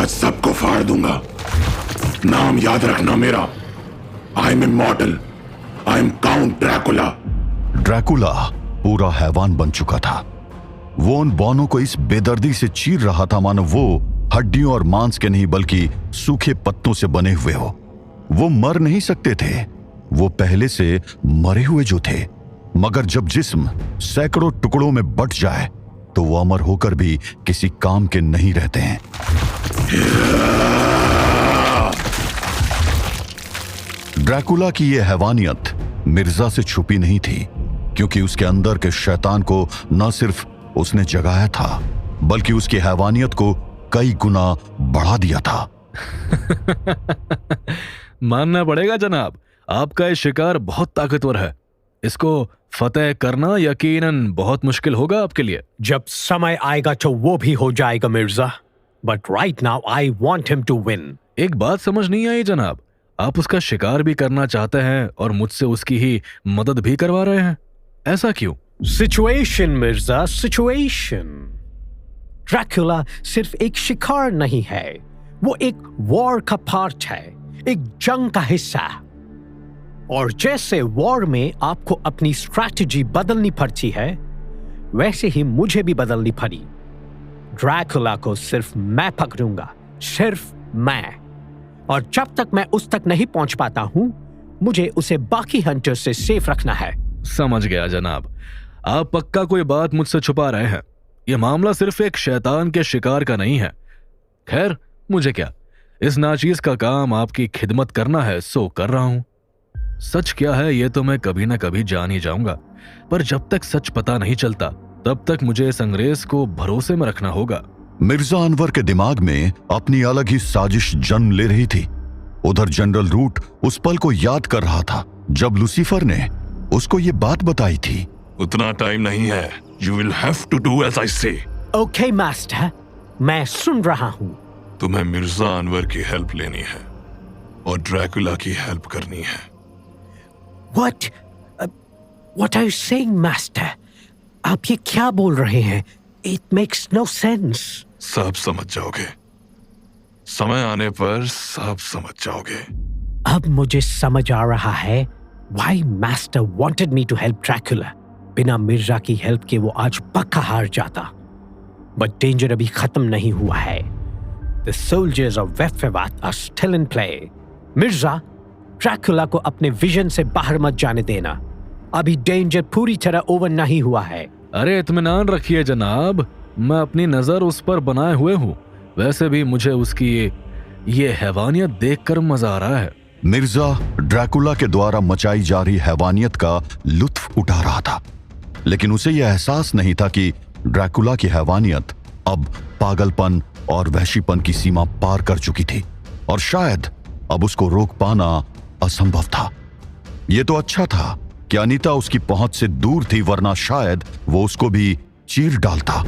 आज सबको फाड़ दूंगा। नाम याद रखना मेरा, I am immortal, I am count Dracula. Dracula पूरा हैवान बन चुका था। वो उन बौनों को इस बेदर्दी से चीर रहा था मानो वो हड्डियों और मांस के नहीं बल्कि सूखे पत्तों से बने हुए हो। वो मर नहीं सकते थे, वो पहले से मरे हुए जो थे, मगर जब जिस्म सैकड़ों टुकड़ों में बट जाए तो वो अमर होकर भी किसी काम के नहीं रहते हैं। ड्रैकुला की यह हैवानियत मिर्जा से छुपी नहीं थी, क्योंकि उसके अंदर के शैतान को न सिर्फ उसने जगाया था बल्कि उसकी हैवानियत को कई गुना बढ़ा दिया था। मानना पड़ेगा जनाब, आपका ये शिकार बहुत ताकतवर है। इसको फतेह करना यकीनन बहुत मुश्किल होगा आपके लिए। जब समय आएगा तो वो भी हो जाएगा Mirza, but right now I want him to win. एक बात समझ नहीं आई जनाब, आप उसका शिकार भी करना चाहते हैं और मुझसे उसकी ही मदद भी करवा रहे हैं, ऐसा क्यों? Situation Mirza, situation. ड्रैकुला सिर्फ एक शिकार नहीं है, वो एक वॉर का पार्ट है, एक जंग का हिस्सा। और जैसे वॉर में आपको अपनी स्ट्रैटेजी बदलनी पड़ती है, वैसे ही मुझे भी बदलनी पड़ी। ड्रैकुला को सिर्फ मैं पकड़ूंगा, सिर्फ मैं। और जब तक मैं उस तक नहीं पहुंच पाता हूं, मुझे उसे बाकी हंटर से सेफ रखना है। समझ गया जनाब, आप पक्का कोई बात मुझसे छुपा रहे हैं। यह मामला सिर्फ एक शैतान के शिकार का नहीं है। खैर, मुझे क्या, इस नाचीज का काम आपकी खिदमत करना है, सो कर रहा हूं। सच क्या है ये तो मैं कभी ना कभी जान ही जाऊंगा, पर जब तक सच पता नहीं चलता तब तक मुझे इस अंग्रेज को भरोसे में रखना होगा। मिर्जा अनवर के दिमाग में अपनी अलग ही साजिश जन्म ले रही थी। उधर जनरल रूट उस पल को याद कर रहा था जब लूसीफर ने उसको ये बात बताई थी। उतना टाइम नहीं है, you will have to do as I say. Okay master, मैं सुन रहा हूं। तुम्हें मिर्जा अनवर की हेल्प लेनी है और ड्रैकुला की हेल्प करनी है। What are you saying, master? आप ये क्या बोल रहे हैं? It makes no sense. सब समझ जाओगे, समय आने पर सब समझ जाओगे। अब मुझे समझ आ रहा है why master wanted me to help Dracula. बिना मिर्जा की हेल्प के वो आज पक्का हार जाता। But danger अभी खत्म नहीं हुआ है। The soldiers of Vefevat are still in play. Mirza, Dracula को अपने विजन से बाहर मत जाने देना। अभी डेंजर पूरी तरह ओवर नहीं हुआ है। अरे इत्मीनान रखिए जनाब, मैं अपनी नजर उस पर बनाए हुए हूँ। वैसे भी मुझे उसकी ये हैवानियत देखकर मजा आ रहा है। मिर्जा ड्रैकुला के द्वारा मचाई जा रही हैवानियत का लुत्फ उठा रहा था, लेकिन उसे यह एहसास नहीं था कि ड्रैकुला की हैवानियत अब पागलपन और वहशीपन की सीमा पार कर चुकी थी और शायद अब उसको रोक पाना असंभव था। यह तो अच्छा था कि अनीता उसकी पहुंच से दूर थी, वरना शायद वो उसको भी चीर डालता।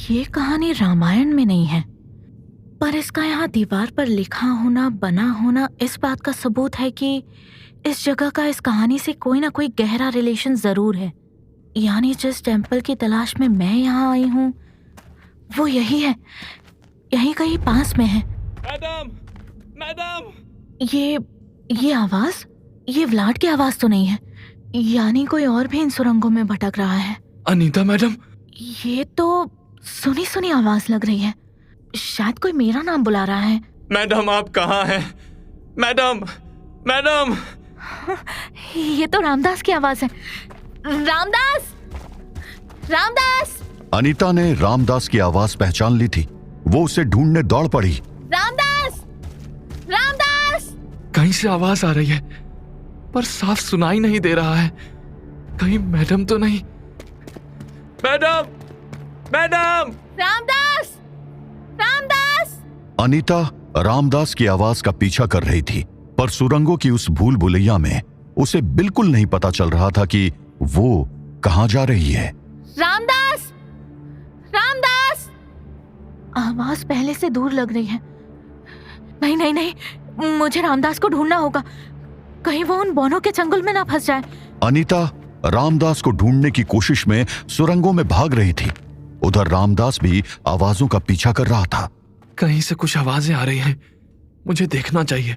ये कहानी रामायण में नहीं है, पर इसका यहाँ दीवार पर लिखा होना, बना होना इस बात का सबूत है कि इस जगह का इस कहानी से कोई ना कोई गहरा रिलेशन जरूर है। यानी जिस टेम्पल की तलाश में मैं यहाँ आई हूँ वो यही है, यहीं कहीं पास में है। Madam, madam! ये आवाज, ये व्लाड की आवाज तो नहीं है, यानी कोई और भी इन सुरंगों में भटक रहा है। अनीता मैडम! ये तो सुनी सुनी आवाज लग रही है, शायद कोई मेरा नाम बुला रहा है। मैडम आप कहाँ हैं? Madam, madam! ये तो रामदास की आवाज है। रामदास! रामदास! अनीता ने रामदास की आवाज पहचान ली थी। वो उसे ढूंढने दौड़ पड़ी। रामदास! रामदास! कहीं से आवाज आ रही है पर साफ सुनाई नहीं दे रहा है। कहीं मैडम तो नहीं? Madam, madam! रामदास! रामदास! अनीता रामदास की आवाज का पीछा कर रही थी, पर सुरंगों की उस भूल भुलैया में उसे बिल्कुल नहीं पता चल रहा था कि वो कहां जा रही है। रामदास! रामदास! आवाज पहले से दूर लग रही है। नहीं नहीं नहीं, मुझे रामदास को ढूंढना होगा, कहीं वो उन बौनों के चंगुल में ना फंस जाए। अनीता रामदास को ढूंढने की कोशिश में सुरंगों में भाग रही थी। उधर रामदास भी आवाजों का पीछा कर रहा था। कहीं से कुछ आवाजें आ रही हैं। मुझे देखना चाहिए,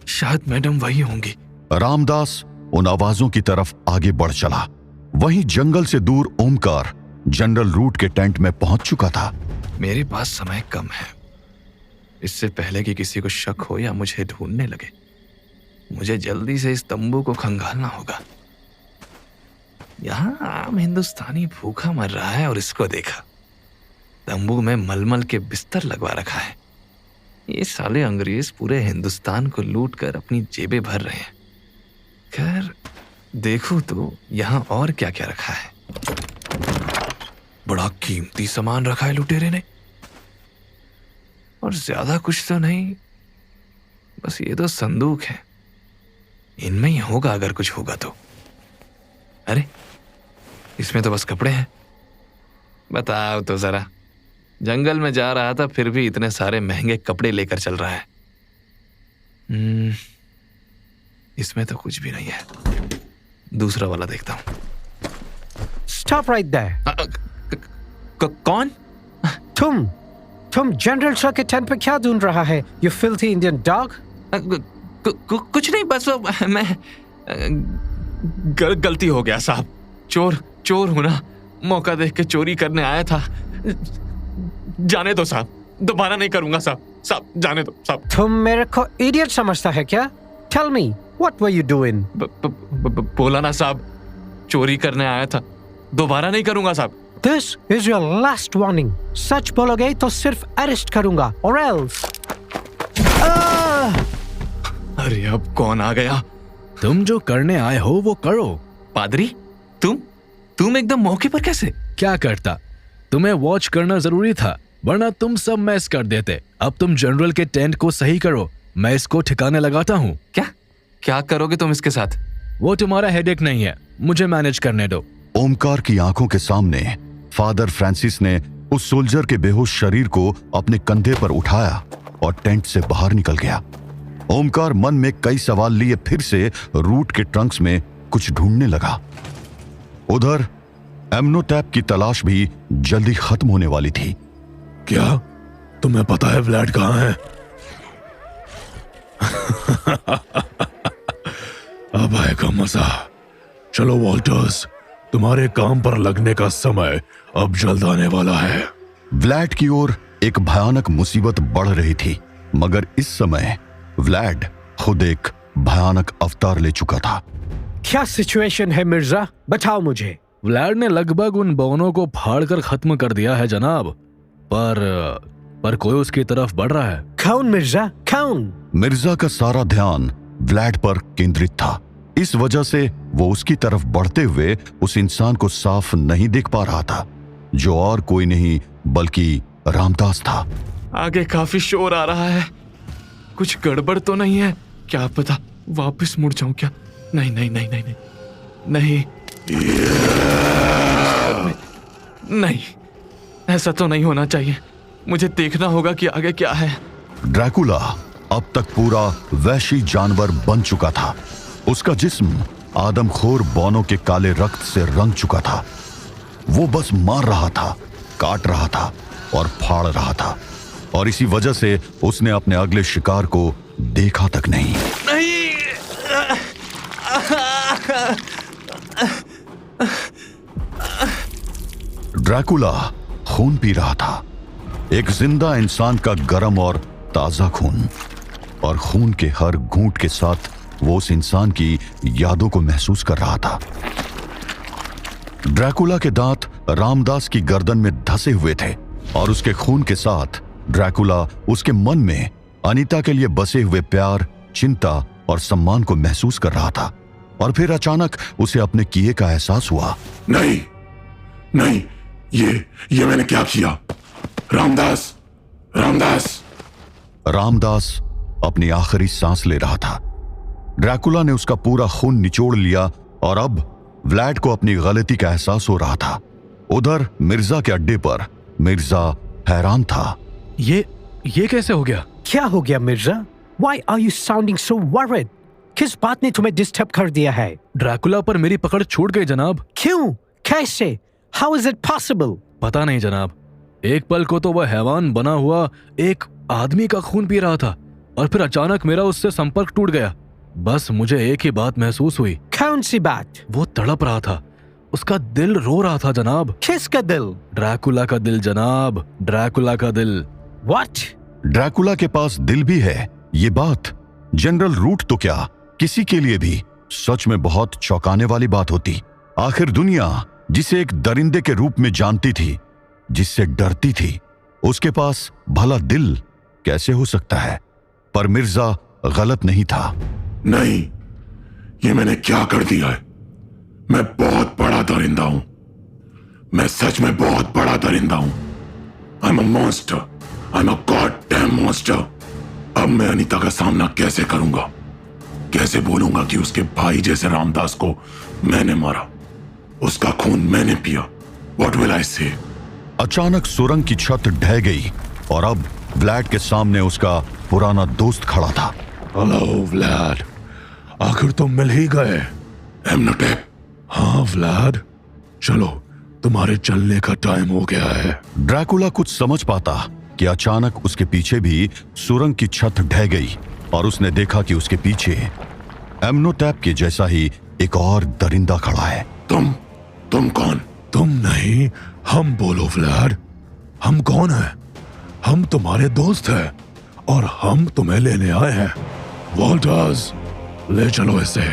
शायद मैडम वही होंगी। रामदास उन आवाजों की तरफ आगे बढ़ चला। वहीं जंगल से दूर ओमकार जनरल रूट के टेंट में पहुंच चुका था। मेरे पास समय कम है। इससे पहले कि किसी को शक हो या मुझे ढूंढने लगे, मुझे जल्दी से इस तंबू को खंगालना होगा। यहां आम हिंदुस्तानी भूखा मर रहा है और इसको देखा, तंबू में मलमल के बिस्तर लगवा रखा है। ये साले अंग्रेज पूरे हिंदुस्तान को लूट कर अपनी जेबें भर रहे हैं। खैर देखूं तो यहां और क्या क्या रखा है। बड़ा कीमती सामान रखा है लुटेरे ने, और ज्यादा कुछ तो नहीं, बस ये 2 संदूक हैं। इनमें ही होगा अगर कुछ होगा तो। अरे इसमें तो बस कपड़े हैं। बताओ तो जरा, जंगल में जा रहा था फिर भी इतने सारे महंगे कपड़े लेकर चल रहा है। इसमें तो कुछ भी नहीं है। दूसरा वाला देखता हूं। Stop right there. कौन? तुम जनरल सर के टेंट पे क्या ढूंढ रहा है? You filthy Indian dog. कुछ नहीं, बस मैं गलती हो गया साहब। चोर हूं ना, मौका देख के चोरी करने आया था। जाने दो साहब, दोबारा नहीं करूंगा साहब, जाने दो साहब। तुम मेरे को इडियट समझता है क्या? Tell me, what were you doing? बोला ना साहब, चोरी करने आया था, दोबारा नहीं करूंगा साहब। This is your last warning. सच बोलोगे तो सिर्फ अरेस्ट करूंगा, or else. अरे अब कौन आ गया? तुम जो करने आए हो वो करो। पादरी, तुम एकदम मौके पर कैसे? क्या करता? तुम्हें वॉच करना जरूरी था, वरना तुम सब मैस कर देते। अब तुम जनरल के टेंट को सही करो, मैं इसको ठिकाने लगाता हूँ। क्या करोगे तुम इसके साथ? वो तुम्हारा हेडेक नहीं है, मुझे मैनेज करने दो। ओमकार की आंखों के सामने फादर फ्रांसिस ने उस सोल्जर के बेहोश शरीर को अपने कंधे पर उठाया और टेंट से बाहर निकल गया। ओमकार मन में कई सवाल लिए फिर से रूट के ट्रंक्स में कुछ ढूंढने लगा। उधर एमनोटैप की तलाश भी जल्दी खत्म होने वाली थी। क्या तुम्हें पता है व्लाड कहाँ है? अब आएगा मजा। चलो वॉल्टर्स, तुम्हारे काम पर लगने का समय अब जल्द आने वाला है। व्लाड की ओर एक भयानक मुसीबत बढ़ रही थी, मगर इस समय व्लाड खुद एक भयानक अवतार ले चुका था। क्या सिचुएशन है मिर्जा? बताओ मुझे। व्लाड ने लगभग उन बोनों को फाड़कर खत्म कर दिया है जनाब, पर कोई उसकी तरफ बढ़ रहा है। कौन मिर्जा, कौन? मिर्जा का सारा ध्यान व्लाड पर केंद्रित था। इस वजह से वो उसकी तरफ बढ़ते हुए उस इंसान को साफ नहीं देख पा रहा था, जो और कोई नहीं बल्कि रामदास था। आगे काफी शोर आ रहा है, कुछ गड़बड़ तो नहीं है? क्या पता वापस मुड़ जाऊं क्या? नहीं नहीं नहीं नहीं नहीं नहीं, ऐसा तो नहीं होना चाहिए। मुझे देखना होगा कि आगे क्या है। ड्रैकुला अब तक पूरा वहशी जानवर बन चुका था। उसका जिस्म आदमखोर बौनों के काले रक्त से रंग चुका था। वो बस मार रहा था, काट रहा था और फाड़ रहा था, और इसी वजह से उसने अपने अगले शिकार को देखा तक नहीं। ड्रैकुला खून पी रहा था, एक जिंदा इंसान का गर्म और ताजा खून, और खून के हर घूंट के साथ वो उस इंसान की यादों को महसूस कर रहा था। ड्रैकुला के दांत रामदास की गर्दन में धंसे हुए थे, और उसके खून के साथ ड्रैकुला उसके मन में अनीता के लिए बसे हुए प्यार, चिंता और सम्मान को महसूस कर रहा था। और फिर अचानक उसे अपने किए का एहसास हुआ। नहीं नहीं, ये मैंने क्या किया? रामदास रामदास रामदास अपनी आखिरी सांस ले रहा था। ड्रैकुला ने उसका पूरा खून निचोड़ लिया, और अब व्लाड को अपनी गलती का एहसास हो रहा था। उधर मिर्जा के अड्डे पर मिर्जा हैरान था। ये कैसे हो गया? क्या हो गया Mirza? Why are you sounding so worried? किस बात ने तुम्हें डिस्टर्ब कर दिया है? ड्रैकुला पर मेरी पकड़ छूट गई जनाब। क्यों? कैसे? How is it possible? पता नहीं जनाब, एक पल को तो वह हैवान बना हुआ एक आदमी का खून पी रहा था और फिर अचानक मेरा उससे संपर्क टूट गया। बस मुझे एक ही बात महसूस हुई। कौन सी बात? वो तड़प रहा था, उसका दिल रो रहा था जनाब। किसका दिल? ड्रैकुला का दिल जनाब, ड्रैकुला का दिल। What? ड्रैकुला के पास दिल भी है, ये बात जनरल रूट तो क्या किसी के लिए भी सच में बहुत चौंकाने वाली बात होती। आखिर दुनिया जिसे एक दरिंदे के रूप में जानती थी, जिससे डरती थी, उसके पास भला दिल कैसे हो सकता है? पर मिर्जा गलत नहीं था। नहीं, ये मैंने क्या कर दिया है? मैं बहुत बड़ा दरिंदा हूं। मैं सच में बहुत बड़ा दरिंदा हूं। I am a monster. I am a goddamn monster. अब मैं अनीता का सामना कैसे करूंगा? कैसे बोलूंगा कि उसके भाई जैसे रामदास को मैंने मारा, उसका खून मैंने पिया? व्हाट विल आई से? अचानक सुरंग की छत ढह गई और अब व्लाड के सामने उसका पुराना दोस्त खड़ा था। हेलो व्लाड, आखिर तुम मिल ही गए। एमनोटेप। हाँ व्लाड, चलो तुम्हारे चलने का टाइम हो गया है। ड्रैकुला कुछ समझ पाता कि अचानक उसके पीछे भी सुरंग की छत ढह गई और उसने देखा कि उसके पीछे एमनोटैप के जैसा ही एक और दरिंदा खड़ा है। तुम कौन? तुम नहीं, हम बोलो व्लाड। हम कौन हैं? हम तुम्हारे दोस्त हैं और हम तुम्हें लेने आए हैं। वॉल्टर्स, ले चलो इसे।